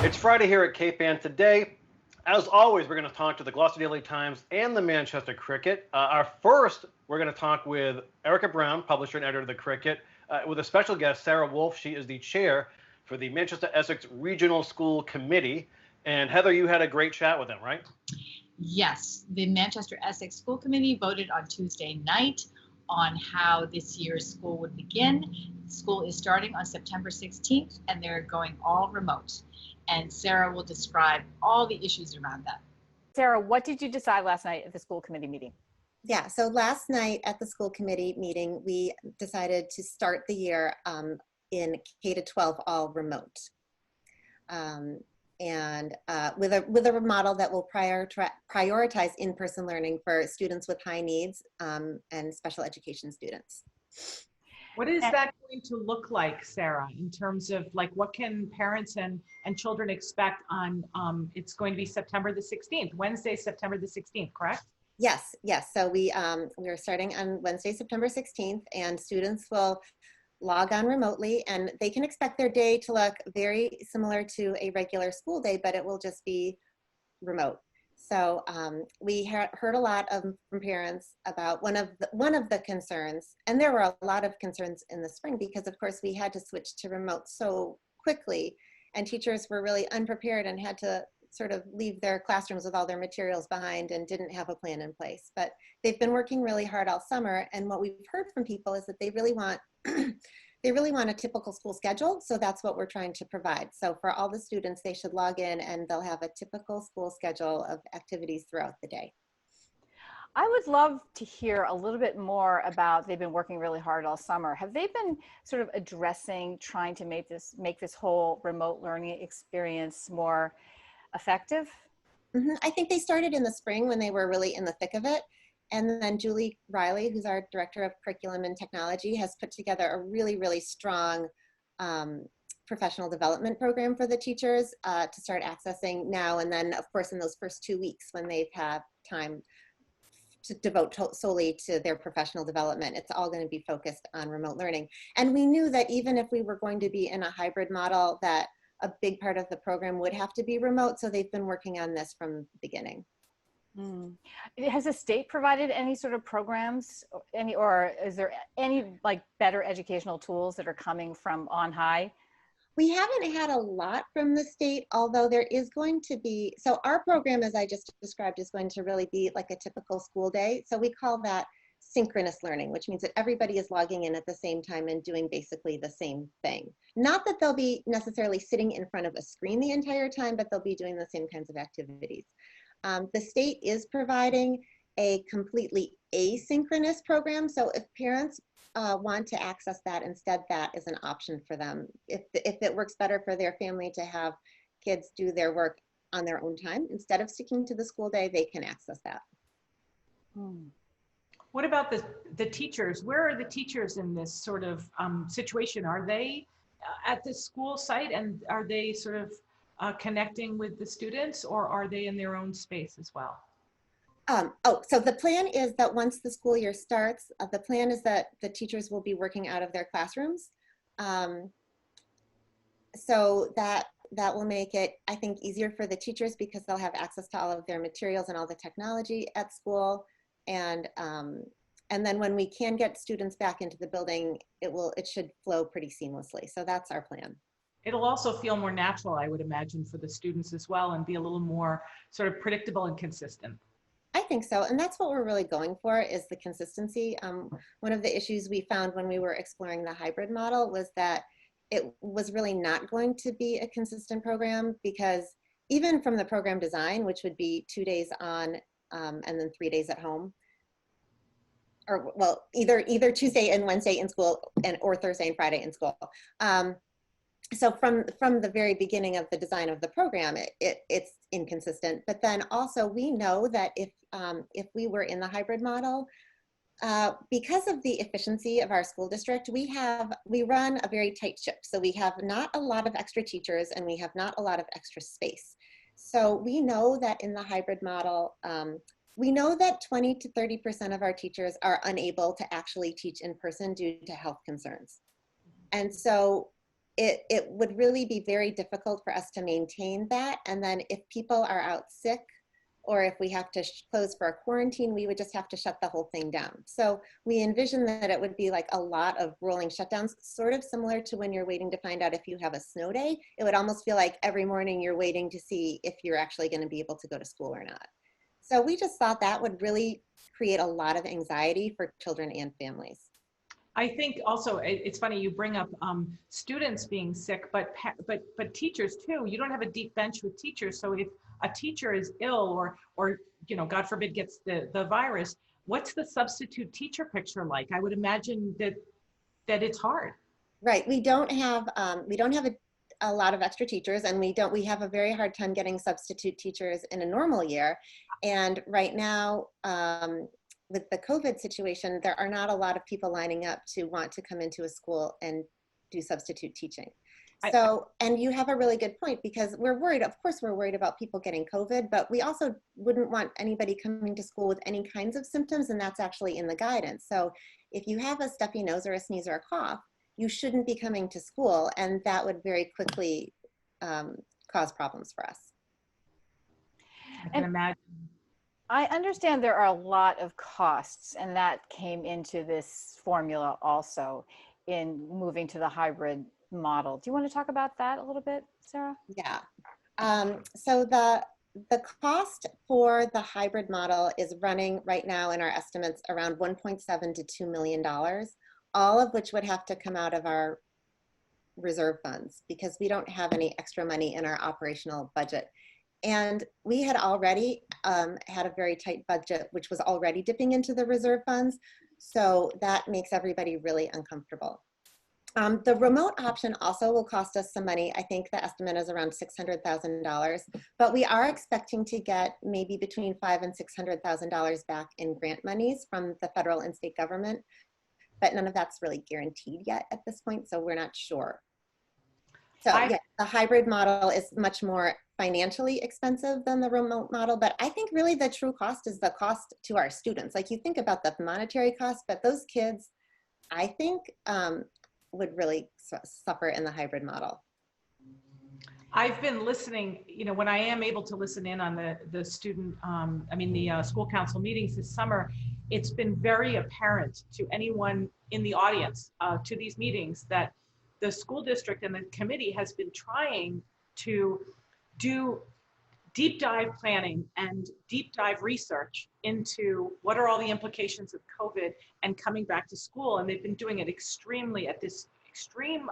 It's Friday here at Cape Ann. Today, as always, we're going to talk to the Gloucester Daily Times and the Manchester Cricket. We're going to talk with Erika Brown, publisher and editor of the Cricket, with a special guest, Sarah Wolf. She is the chair for the Manchester Essex Regional School Committee. And Heather, you had a great chat with them, right? Yes, the Manchester Essex School Committee voted on Tuesday night on how this year's school would begin. School is starting on September 16th, and they're going all remote. And Sarah will describe all the issues around that. Sarah, what did you decide last night at the school committee meeting? Yeah, so last night at the school committee meeting, we decided to start the year in K-12 all remote. With a model that will prioritize in-person learning for students with high needs and special education students. What is that going to look like, Sarah, in terms of like what can parents and children expect on, it's going to be September the 16th, Wednesday, September the 16th, correct? Yes. So we're starting on Wednesday, September 16th, and students will log on remotely, and they can expect their day to look very similar to a regular school day, but it will just be remote. So we heard a lot from parents about one of the concerns, and there were a lot of concerns in the spring because of course we had to switch to remote so quickly, and teachers were really unprepared and had to sort of leave their classrooms with all their materials behind and didn't have a plan in place. But they've been working really hard all summer, and what we've heard from people is that they really want a typical school schedule, so that's what we're trying to provide. So for all the students, they should log in and they'll have a typical school schedule of activities throughout the day. I would love to hear a little bit more about, they've been working really hard all summer. Have they been sort of addressing, trying to make this whole remote learning experience more effective? I think they started in the spring when they were really in the thick of it. And then Julie Riley, who's our director of curriculum and technology, has put together a really, really strong professional development program for the teachers to start accessing now. And then, of course, in those first 2 weeks when they've had time to devote solely to their professional development, it's all going to be focused on remote learning. And we knew that even if we were going to be in a hybrid model, that a big part of the program would have to be remote. So they've been working on this from the beginning. Has the state provided any sort of programs, or is there any like better educational tools that are coming from on high? We haven't had a lot from the state, although there is going to be, so our program, as I just described, is going to really be like a typical school day. So we call that synchronous learning, which means that everybody is logging in at the same time and doing basically the same thing. Not that they'll be necessarily sitting in front of a screen the entire time, but they'll be doing the same kinds of activities. The state is providing a completely asynchronous program. So if parents want to access that instead, that is an option for them. If it works better for their family to have kids do their work on their own time, instead of sticking to the school day, they can access that. What about the teachers? Where are the teachers in this sort of situation? Are they at the school site, and are they sort of connecting with the students, or are they in their own space as well? So the plan is that once the school year starts, the plan is that the teachers will be working out of their classrooms. So that will make it, I think, easier for the teachers because they'll have access to all of their materials and all the technology at school. And then when we can get students back into the building, it should flow pretty seamlessly. So that's our plan. It'll also feel more natural, I would imagine, for the students as well, and be a little more sort of predictable and consistent. I think so, and that's what we're really going for, is the consistency. One of the issues we found when we were exploring the hybrid model was that it was really not going to be a consistent program, because even from the program design, which would be 2 days on and then 3 days at home, or well, either Tuesday and Wednesday in school or Thursday and Friday in school. So from the very beginning of the design of the program, it's inconsistent. But then also we know that if we were in the hybrid model, because of the efficiency of our school district, we run a very tight ship. So we have not a lot of extra teachers, and we have not a lot of extra space. So we know that in the hybrid model, we know that 20 to 30% of our teachers are unable to actually teach in person due to health concerns. And so it would really be very difficult for us to maintain that. And then if people are out sick, or if we have to close for a quarantine, we would just have to shut the whole thing down. So we envision that it would be like a lot of rolling shutdowns, sort of similar to when you're waiting to find out if you have a snow day. It would almost feel like every morning you're waiting to see if you're actually going to be able to go to school or not. So we just thought that would really create a lot of anxiety for children and families. I think also it's funny you bring up students being sick, but teachers too. You don't have a deep bench with teachers, so if a teacher is ill or you know, God forbid, gets the virus, what's the substitute teacher picture like? I would imagine that it's hard. Right. We don't have a lot of extra teachers, and we have a very hard time getting substitute teachers in a normal year. And right now, with the COVID situation, there are not a lot of people lining up to want to come into a school and do substitute teaching. So, and you have a really good point, because we're worried, of course we're worried about people getting COVID, but we also wouldn't want anybody coming to school with any kinds of symptoms, and that's actually in the guidance. So if you have a stuffy nose or a sneeze or a cough, you shouldn't be coming to school, and that would very quickly cause problems for us. I can imagine. I understand there are a lot of costs, and that came into this formula also in moving to the hybrid model. Do you want to talk about that a little bit, Sarah? Yeah. So the cost for the hybrid model is running right now in our estimates around $1.7 to $2 million, all of which would have to come out of our reserve funds, because we don't have any extra money in our operational budget. And we had already had a very tight budget, which was already dipping into the reserve funds. So that makes everybody really uncomfortable. The remote option also will cost us some money. I think the estimate is around $600,000, but we are expecting to get maybe between $500,000 and $600,000 back in grant monies from the federal and state government, but none of that's really guaranteed yet at this point, so we're not sure. So yeah, the hybrid model is much more financially expensive than the remote model, but I think really the true cost is the cost to our students. Like, you think about the monetary cost, but those kids, I think, would really suffer in the hybrid model. I've been listening, you know, when I am able to listen in on the student, the school council meetings this summer, it's been very apparent to anyone in the audience to these meetings that the school district and the committee has been trying to do deep dive planning and deep dive research into what are all the implications of COVID and coming back to school. And they've been doing it at this extreme,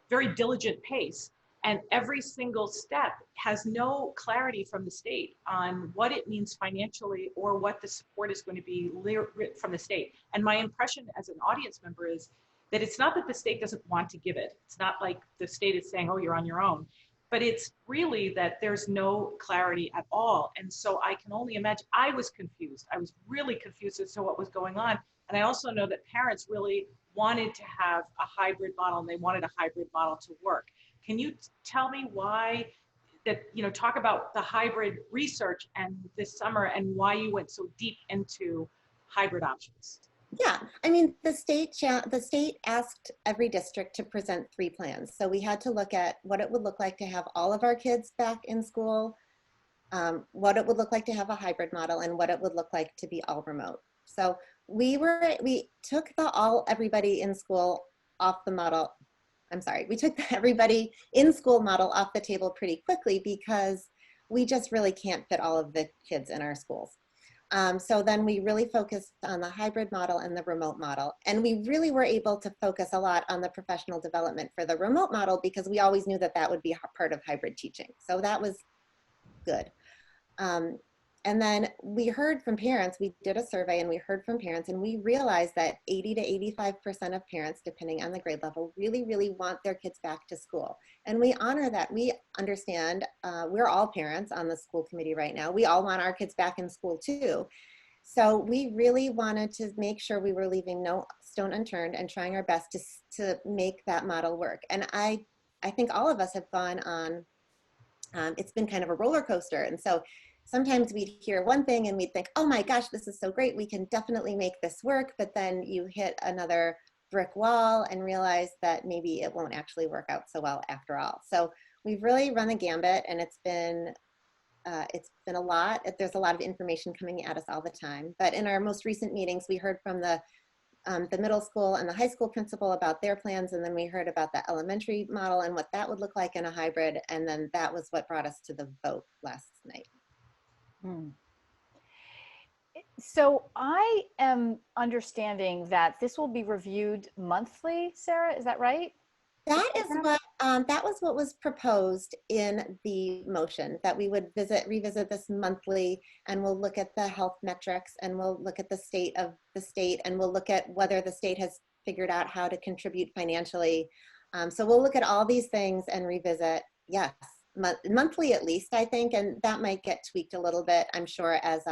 very diligent pace. And every single step has no clarity from the state on what it means financially or what the support is going to be from the state. And my impression as an audience member is that it's not that the state doesn't want to give it. It's not like the state is saying, oh, you're on your own. But it's really that there's no clarity at all. And so I can only imagine, I was confused. I was really confused as to what was going on. And I also know that parents really wanted to have a hybrid model, and they wanted a hybrid model to work. Can you tell me why that, you know, talk about the hybrid research and this summer and why you went so deep into hybrid options? Yeah, I mean, the state asked every district to present 3 plans. So we had to look at what it would look like to have all of our kids back in school, what it would look like to have a hybrid model, and what it would look like to be all remote. So we took the everybody in school off the model. I'm sorry, we took the everybody in school model off the table pretty quickly, because we just really can't fit all of the kids in our schools. So then we really focused on the hybrid model and the remote model. And we really were able to focus a lot on the professional development for the remote model, because we always knew that that would be part of hybrid teaching. So that was good. And then we heard from parents. We did a survey and we heard from parents, and we realized that 80 to 85% of parents, depending on the grade level, really, really want their kids back to school. And we honor that. We understand, we're all parents on the school committee right now. We all want our kids back in school too. So we really wanted to make sure we were leaving no stone unturned and trying our best to make that model work. And I think all of us have gone on, it's been kind of a roller coaster. And so sometimes we'd hear one thing and we'd think, oh my gosh, this is so great, we can definitely make this work. But then you hit another brick wall and realize that maybe it won't actually work out so well after all. So we've really run the gambit, and it's been a lot. There's a lot of information coming at us all the time. But in our most recent meetings, we heard from the middle school and the high school principal about their plans, and then we heard about the elementary model and what that would look like in a hybrid, and then that was what brought us to the vote last night. So I am understanding that this will be reviewed monthly, Sarah, is that right? That is what that was what was proposed in the motion, that we would revisit this monthly, and we'll look at the health metrics, and we'll look at the state of the state, and we'll look at whether the state has figured out how to contribute financially. So we'll look at all these things and revisit, yes, monthly at least, I think, and that might get tweaked a little bit, I'm sure, as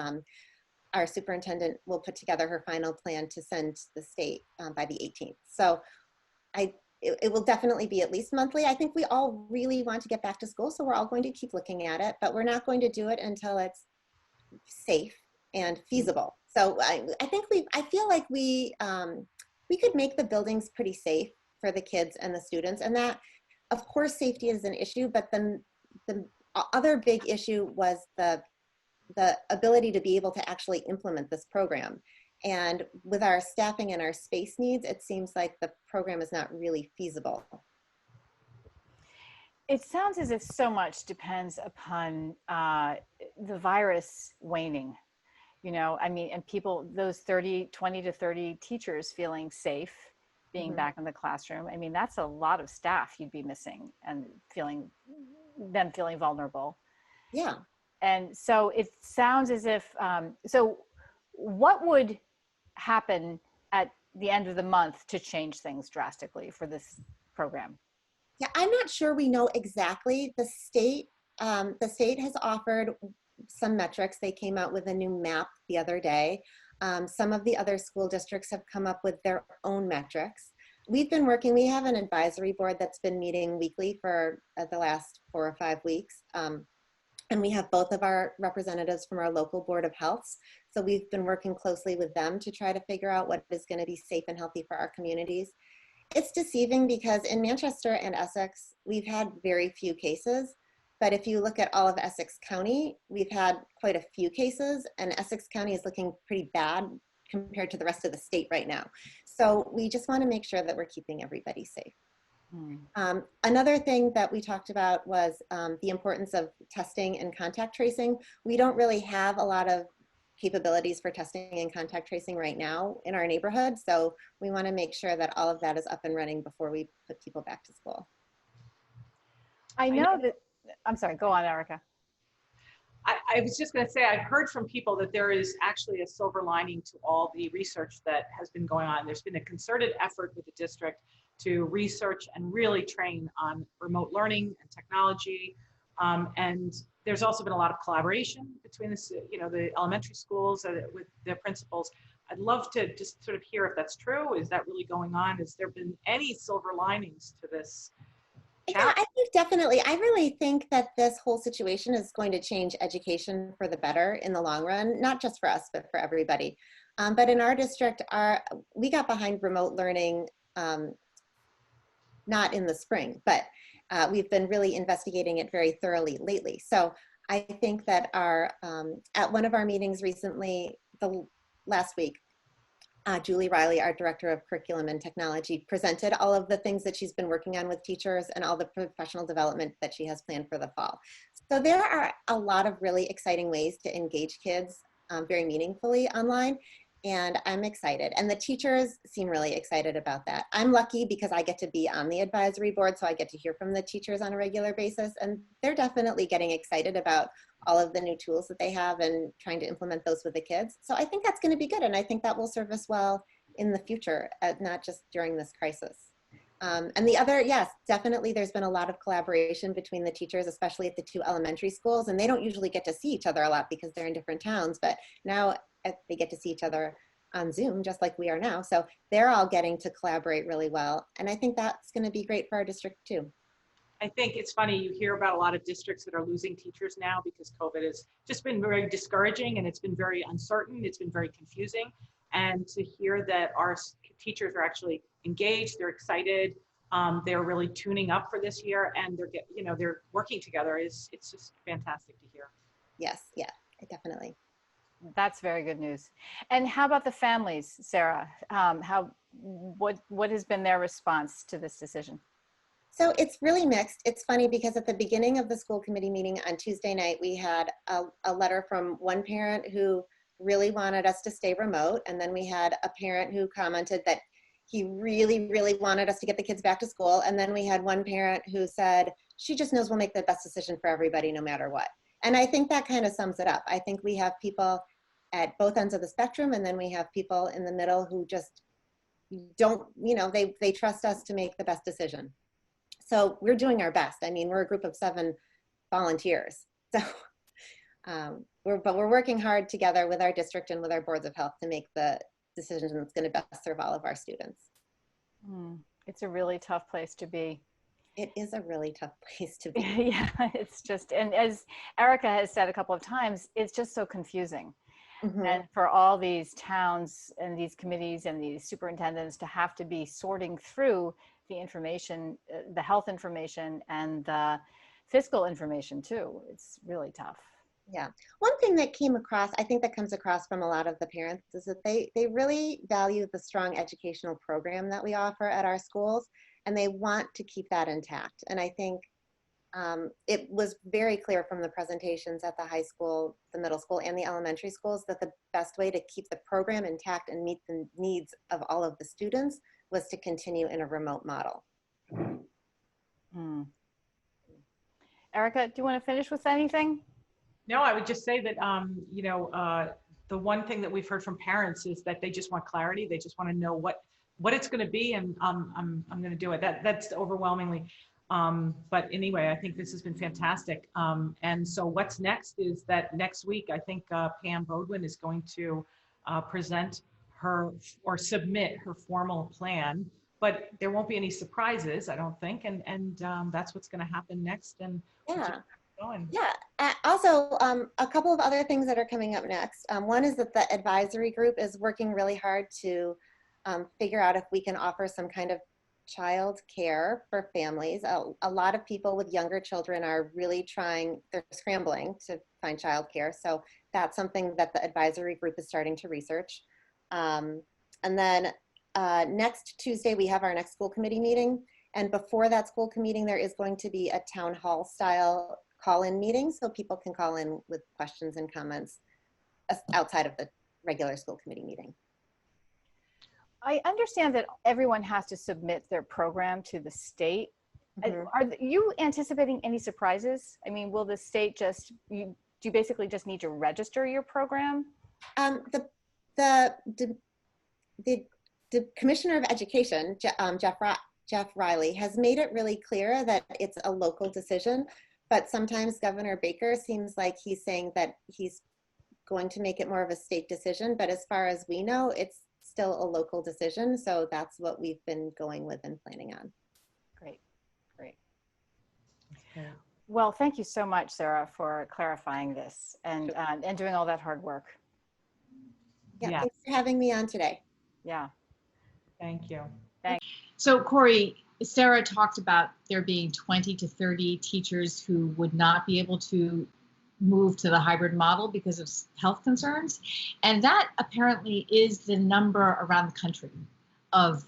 our superintendent will put together her final plan to send to the state by the 18th. So it will definitely be at least monthly. I think we all really want to get back to school, so we're all going to keep looking at it, but we're not going to do it until it's safe and feasible. So I think I feel like we could make the buildings pretty safe for the kids and the students, and that, of course, safety is an issue, but the other big issue was the ability to be able to actually implement this program. And with our staffing and our space needs, it seems like the program is not really feasible. It sounds as if so much depends upon the virus waning, you know, I mean, and people, those 20 to 30 teachers feeling safe, being back in the classroom. I mean, that's a lot of staff you'd be missing, and feeling vulnerable. Yeah. And so it sounds as if, so what would happen at the end of the month to change things drastically for this program? Yeah, I'm not sure we know exactly. The state has offered some metrics. They came out with a new map the other day. Some of the other school districts have come up with their own metrics. We've been working, we have an advisory board that's been meeting weekly for the last 4 or 5 weeks. And we have both of our representatives from our local Board of Health. So we've been working closely with them to try to figure out what is going to be safe and healthy for our communities. It's deceiving because in Manchester and Essex, we've had very few cases. But if you look at all of Essex County, we've had quite a few cases, and Essex County is looking pretty bad compared to the rest of the state right now. So we just want to make sure that we're keeping everybody safe. Another thing that we talked about was the importance of testing and contact tracing. We don't really have a lot of capabilities for testing and contact tracing right now in our neighborhood. So we want to make sure that all of that is up and running before we put people back to school. I know that, I'm sorry, go on, Erika. I was just going to say, I've heard from people that there is actually a silver lining to all the research that has been going on. There's been a concerted effort with the district to research and really train on remote learning and technology. And there's also been a lot of collaboration between the elementary schools with their principals. I'd love to just sort of hear if that's true. Is that really going on? Has there been any silver linings to this? Yeah, I think definitely. I really think that this whole situation is going to change education for the better in the long run, not just for us, but for everybody. But in our district, we got behind remote learning, not in the spring, but we've been really investigating it very thoroughly lately. So I think that at one of our meetings recently, last week, Julie Riley, our Director of Curriculum and Technology, presented all of the things that she's been working on with teachers and all the professional development that she has planned for the fall. So there are a lot of really exciting ways to engage kids very meaningfully online, and I'm excited. And the teachers seem really excited about that. I'm lucky because I get to be on the advisory board, so I get to hear from the teachers on a regular basis, and they're definitely getting excited about all of the new tools that they have and trying to implement those with the kids. So I think that's going to be good, and I think that will serve us well in the future, not just during this crisis. And the other, yes, definitely there's been a lot of collaboration between the teachers, especially at the 2 elementary schools, and they don't usually get to see each other a lot because they're in different towns, but now they get to see each other on Zoom, just like we are now. So they're all getting to collaborate really well. And I think that's going to be great for our district too. I think it's funny, you hear about a lot of districts that are losing teachers now because COVID has just been very discouraging, and it's been very uncertain. It's been very confusing. And to hear that our teachers are actually engaged, they're excited, they're really tuning up for this year, and they're working together. It's just fantastic to hear. Yes, yeah, definitely. That's very good news. And how about the families, Sarah? What has been their response to this decision? So it's really mixed. It's funny because at the beginning of the school committee meeting on Tuesday night, we had a letter from one parent who really wanted us to stay remote. And then we had a parent who commented that he really, really wanted us to get the kids back to school. And then we had one parent who said, she just knows we'll make the best decision for everybody no matter what. And I think that kind of sums it up. I think we have people at both ends of the spectrum, and then we have people in the middle who just don't, they trust us to make the best decision. So we're doing our best. I mean, we're a group of 7 volunteers. So we're working hard together with our district and with our boards of health to make the decision that's going to best serve all of our students. It's a really tough place to be. It is a really tough place to be. Yeah, it's just, and as Erika has said a couple of times, it's just so confusing. Mm-hmm. And for all these towns and these committees and these superintendents to have to be sorting through the information, the health information and the fiscal information too, it's really tough. Yeah. One thing that came across, I think that comes across from a lot of the parents, is that they really value the strong educational program that we offer at our schools, and they want to keep that intact. And I think it was very clear from the presentations at the high school, the middle school, and the elementary schools that the best way to keep the program intact and meet the needs of all of the students was to continue in a remote model. Erika, do you want to finish with anything? No, I would just say that, the one thing that we've heard from parents is that they just want clarity. They just want to know what it's going to be, and I'm going to do it. That's overwhelmingly. But anyway, I think this has been fantastic. And so what's next is that next week, I think Pam Bodwin is going to present or submit her formal plan, but there won't be any surprises, I don't think. And that's what's going to happen next. And yeah. Going. Yeah. Also, a couple of other things that are coming up next. One is that the advisory group is working really hard to figure out if we can offer some kind of child care for families. A lot of people with younger children are really they're scrambling to find child care. So that's something that the advisory group is starting to research. And then next Tuesday, we have our next school committee meeting. And before that school committee meeting, there is going to be a town hall style call-in meeting, so people can call in with questions and comments outside of the regular school committee meeting. I understand that everyone has to submit their program to the state. Mm-hmm. Are you anticipating any surprises? I mean, will the state do you basically just need to register your program? The Commissioner of Education, Jeff Riley, has made it really clear that it's a local decision, but sometimes Governor Baker seems like he's saying that he's going to make it more of a state decision, but as far as we know, it's still a local decision. So that's what we've been going with and planning on. Great. Okay. Well, thank you so much, Sarah, for clarifying this and doing all that hard work. Yeah, thanks for having me on today. Yeah. Thank you. Thanks. So Kory, Sarah talked about there being 20 to 30 teachers who would not be able to move to the hybrid model because of health concerns. And that apparently is the number around the country of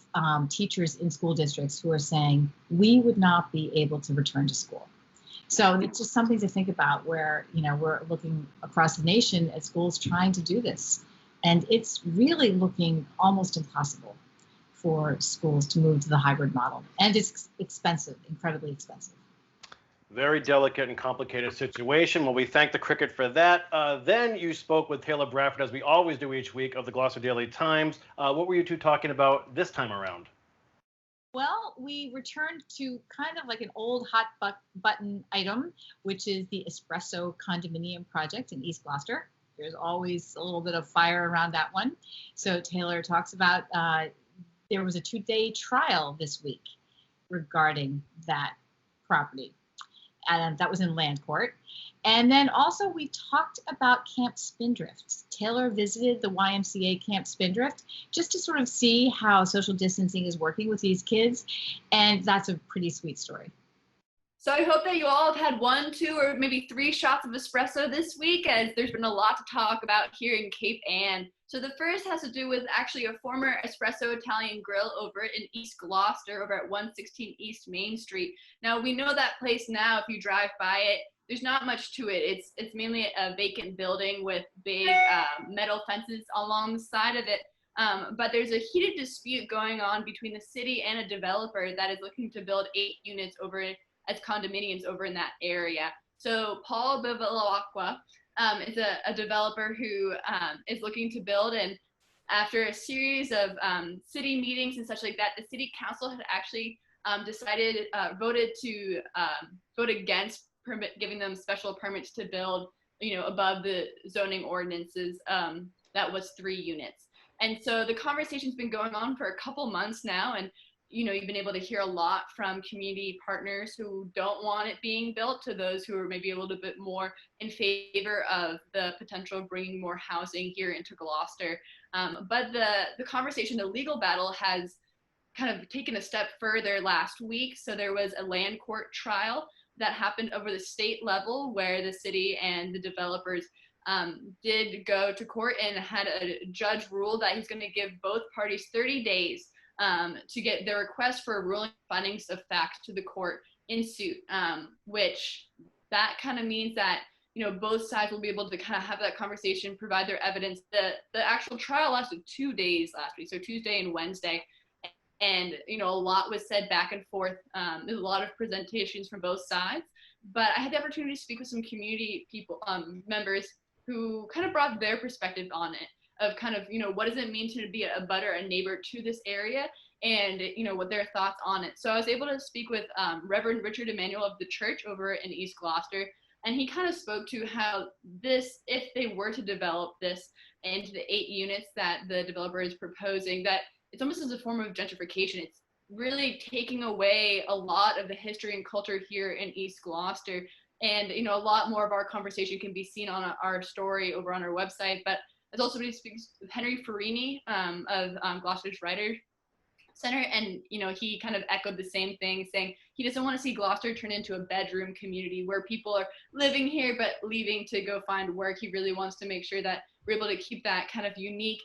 teachers in school districts who are saying, we would not be able to return to school. So it's just something to think about where, we're looking across the nation at schools trying to do this. And it's really looking almost impossible for schools to move to the hybrid model. And it's expensive, incredibly expensive. Very delicate and complicated situation. Well, we thank the Cricket for that. Then you spoke with Taylor Bradford, as we always do each week, of the Gloucester Daily Times. What were you two talking about this time around? Well, we returned to kind of like an old hot button item, which is the Espresso condominium project in East Gloucester. There's always a little bit of fire around that one. So Taylor talks about there was a 2-day trial this week regarding that property. and that was in Land Court. And then also we talked about Camp Spindrift. Taylor visited the YMCA Camp Spindrift just to sort of see how social distancing is working with these kids. And that's a pretty sweet story. So I hope that you all have had 1, 2, or maybe 3 shots of espresso this week, as there's been a lot to talk about here in Cape Ann. So the first has to do with actually a former Espresso Italian grill over in East Gloucester, over at 116 East Main Street. Now we know that place now, if you drive by it, there's not much to it. It's mainly a vacant building with big metal fences along the side of it. But there's a heated dispute going on between the city and a developer that is looking to build 8 units over as condominiums over in that area. So Paul Bevilacqua is a developer who is looking to build, and after a series of city meetings and such like that, the city council had actually vote against giving them special permits to build, above the zoning ordinances. That was 3 units. And so the conversation's been going on for a couple months now, and you've been able to hear a lot from community partners who don't want it being built to those who are maybe a little bit more in favor of the potential of bringing more housing here into Gloucester. But the conversation, the legal battle, has kind of taken a step further last week. So there was a land court trial that happened over the state level where the city and the developers did go to court and had a judge rule that he's going to give both parties 30 days to get their request for ruling findings of fact to the court in suit, which that kind of means that both sides will be able to kind of have that conversation, provide their evidence. The actual trial lasted 2 days last week, so Tuesday and Wednesday, and a lot was said back and forth. There's a lot of presentations from both sides, but I had the opportunity to speak with some community people, members, who kind of brought their perspective on it, of kind of, what does it mean to be a neighbor to this area, and, what their thoughts on it. So I was able to speak with Reverend Richard Emanuel of the church over in East Gloucester, and he kind of spoke to how this, if they were to develop this into the 8 units that the developer is proposing, that it's almost as a form of gentrification. It's really taking away a lot of the history and culture here in East Gloucester. And, a lot more of our conversation can be seen on our story over on our website. But as also we speak with Henry Farini of Gloucester's Writers Center, and he kind of echoed the same thing, saying he doesn't want to see Gloucester turn into a bedroom community where people are living here but leaving to go find work. He really wants to make sure that we're able to keep that kind of unique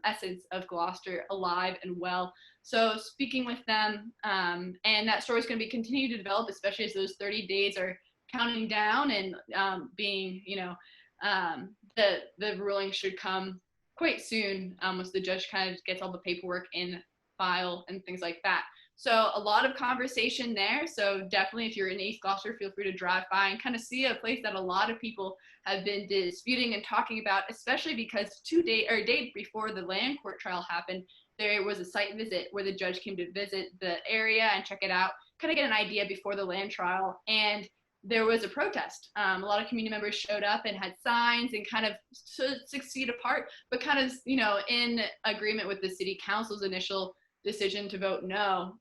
essence of Gloucester alive and well. So speaking with them, and that story is going to be continued to develop, especially as those 30 days are counting down, and being, the ruling should come quite soon, once the judge kind of gets all the paperwork in file and things like that. So a lot of conversation there. So definitely, if you're in East Gloucester, feel free to drive by and kind of see a place that a lot of people have been disputing and talking about, especially because a day before the land court trial happened, there was a site visit where the judge came to visit the area and check it out, kind of get an idea before the land trial. And there was a protest. A lot of community members showed up and had signs and kind of 6 feet apart, but kind of, in agreement with the city council's initial decision to vote no.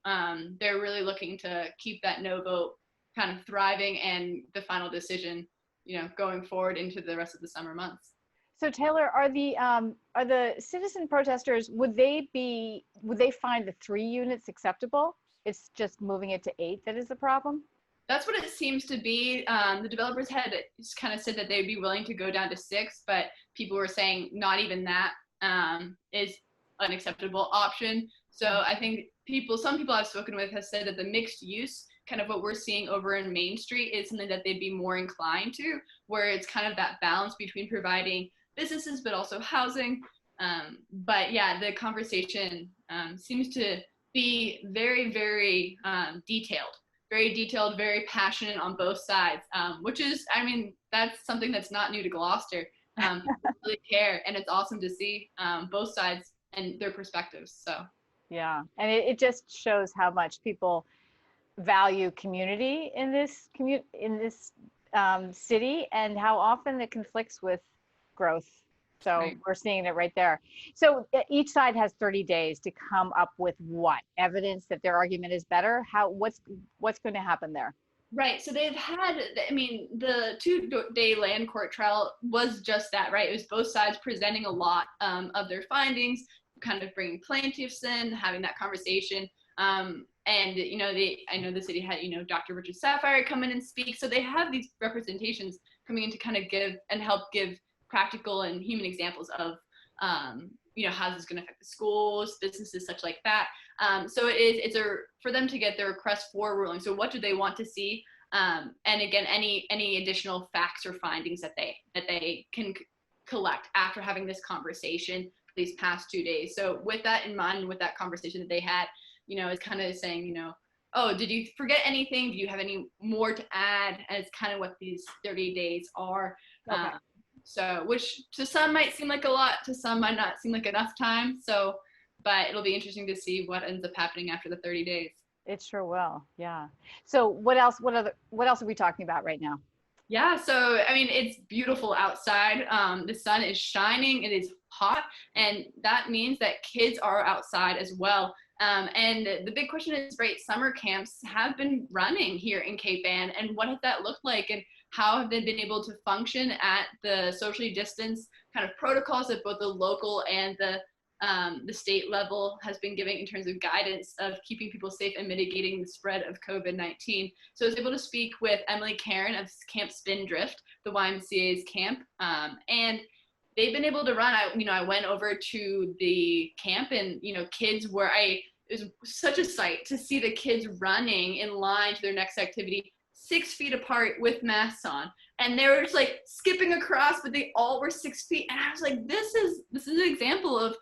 They're really looking to keep that no vote kind of thriving, and the final decision, going forward into the rest of the summer months. So Taylor, are the citizen protesters, would they find the 3 units acceptable? It's just moving it to 8 that is the problem? That's what it seems to be. The developers had kind of said that they'd be willing to go down to 6, but people were saying not even that is an acceptable option. So I think some people I've spoken with have said that the mixed use, kind of what we're seeing over in Main Street, is something that they'd be more inclined to, where it's kind of that balance between providing businesses but also housing. But yeah, the conversation seems to be very, very detailed, very passionate on both sides, which is, that's something that's not new to Gloucester. People really care, and it's awesome to see both sides and their perspectives. So yeah, and it just shows how much people value community in this city, and how often it conflicts with growth. So right. We're seeing it right there. So each side has 30 days to come up with what evidence that their argument is better. What's going to happen there? Right. So they've had, I mean, the 2-day land court trial was just that, right? It was both sides presenting a lot of their findings, kind of bringing plaintiffs in, having that conversation. And, you know, I know the city had, you know, Dr. Richard Sapphire come in and speak. So they have these representations coming in to kind of give and help give practical and human examples of, you know, how this is going to affect the schools, businesses, such like that. So it's for them to get their request for ruling. So what do they want to see? And again, any additional facts or findings that they can collect after having this conversation these past 2 days. So with that in mind, with that conversation that they had, you know, it's kind of saying, you know, oh, did you forget anything? Do you have any more to add? And it's kind of what these 30 days are. Okay. So, which to some might seem like a lot, to some might not seem like enough time. So, but it'll be interesting to see what ends up happening after the 30 days. It sure will. Yeah. So what else are we talking about right now? Yeah, so I mean, it's beautiful outside. The sun is shining, it is hot, and that means that kids are outside as well. And the big question is, right, summer camps have been running here in Cape Ann, and what has that looked like, and how have they been able to function at the socially distanced kind of protocols that both the local and the state level has been giving in terms of guidance of keeping people safe and mitigating the spread of COVID-19. So I was able to speak with Emily Karen of Camp Spindrift, the YMCA's camp, and they've been able to run. I went over to the camp, and kids were it was such a sight to see the kids running in line to their next activity 6 feet apart with masks on, and they were just like skipping across, but they all were 6 feet. And I was like, this is an example of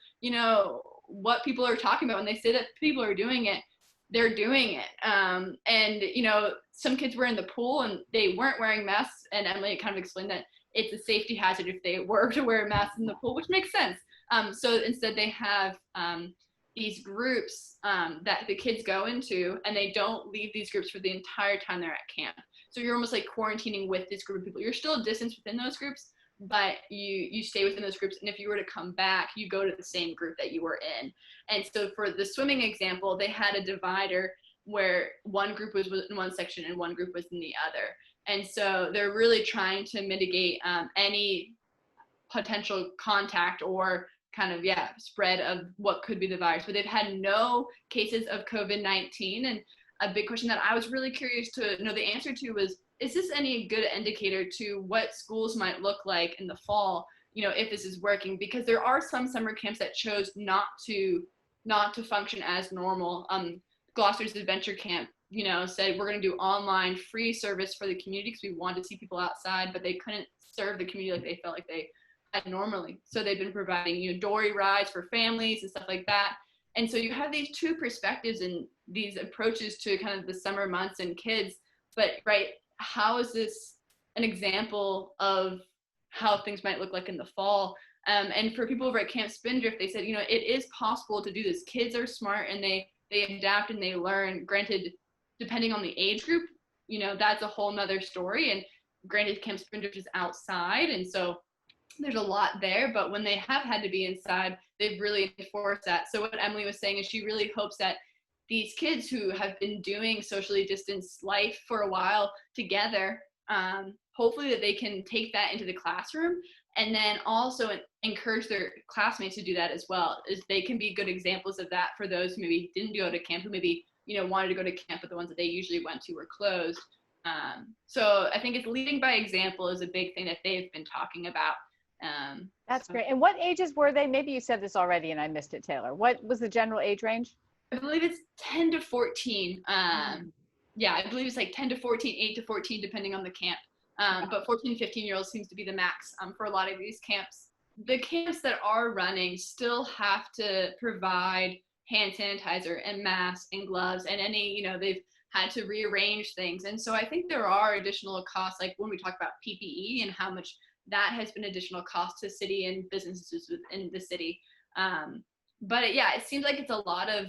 what people are talking about when they say that people are doing it. They're doing it. And some kids were in the pool and they weren't wearing masks, and Emily kind of explained that it's a safety hazard if they were to wear masks in the pool, which makes sense. So instead they have these groups that the kids go into, and they don't leave these groups for the entire time they're at camp. So you're almost like quarantining with this group of people. You're still distanced within those groups, but you stay within those groups. And if you were to come back, you go to the same group that you were in. And so for the swimming example, they had a divider where one group was in one section and one group was in the other. And so they're really trying to mitigate any potential contact or kind of spread of what could be the virus. But they've had no cases of COVID-19. And a big question that I was really curious to know the answer to was, is this any good indicator to what schools might look like in the fall, if this is working? Because there are some summer camps that chose not to function as normal. Gloucester's Adventure Camp, said we're going to do online free service for the community because we want to see people outside, but they couldn't serve the community like they felt like they had normally. So they've been providing, dory rides for families and stuff like that. And so you have these two perspectives and these approaches to kind of the summer months and kids, but how is this an example of how things might look like in the fall? And for people over at Camp Spindrift, they said, it is possible to do this. Kids are smart and they adapt and they learn. Granted, depending on the age group, that's a whole nother story. And granted, Camp Spindrift is outside, and so there's a lot there, but when they have had to be inside, they've really enforced that. So what Emily was saying is she really hopes that these kids who have been doing socially distanced life for a while together, hopefully that they can take that into the classroom, and then also encourage their classmates to do that as well, as they can be good examples of that for those who maybe didn't go to camp, who maybe wanted to go to camp, but the ones that they usually went to were closed. So I think it's leading by example is a big thing that they've been talking about. That's great. And what ages were they? Maybe you said this already and I missed it, Taylor. What was the general age range? I believe it's 10 to 14. I believe it's like 10 to 14, 8 to 14, depending on the camp. But 14 to 15-year-olds seems to be the max for a lot of these camps. The camps that are running still have to provide hand sanitizer and masks and gloves and any, they've had to rearrange things. And so I think there are additional costs, like when we talk about PPE and how much that has been additional cost to city and businesses within the city. But it seems like it's a lot of,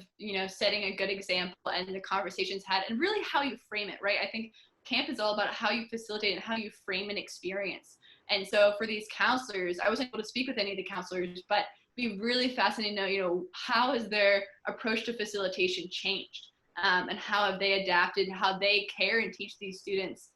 setting a good example and the conversations had and really how you frame it, right? I think camp is all about how you facilitate and how you frame an experience. And so for these counselors, I wasn't able to speak with any of the counselors, but it'd be really fascinating to know, how has their approach to facilitation changed? and how have they adapted, how they care and teach these students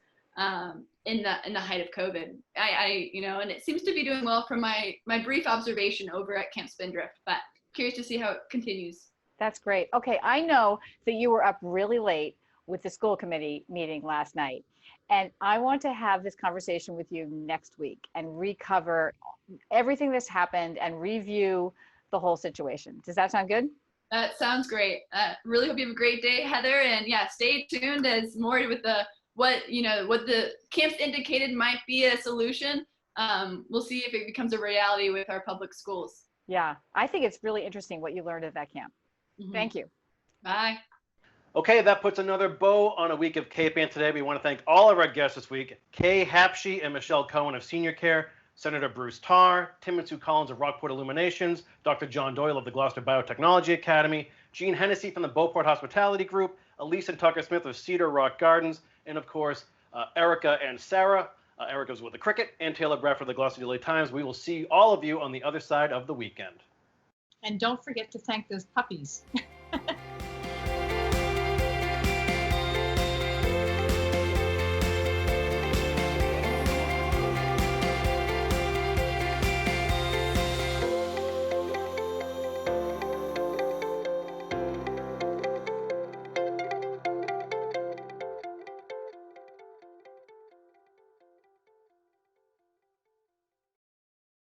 in the height of COVID. And it seems to be doing well from my brief observation over at Camp Spindrift, but curious to see how it continues. That's great. Okay, I know that you were up really late with the school committee meeting last night, and I want to have this conversation with you next week and recover everything that's happened and review the whole situation. Does that sound good? That sounds great. Really hope you have a great day, Heather, and yeah, stay tuned as more with what the camps indicated might be a solution. We'll see if it becomes a reality with our public schools. Yeah, I think it's really interesting what you learned at that camp. Mm-hmm. Thank you. Bye. Okay, that puts another bow on a week of K-Band today. We want to thank all of our guests this week: Kay Hapshe and Michelle Cohen of Senior Care, Senator Bruce Tarr, Tim and Sue Collins of Rockport Illuminations, Dr. John Doyle of the Gloucester Biotechnology Academy, Jean Hennessy from the Beauport Hospitality Group, Elise and Tucker Smith of Cedar Rock Gardens, and of course, Erika and Sarah. Erika's with the Cricket, and Taylor Bradford of the Gloucester Daily Times. We will see all of you on the other side of the weekend. And don't forget to thank those puppies.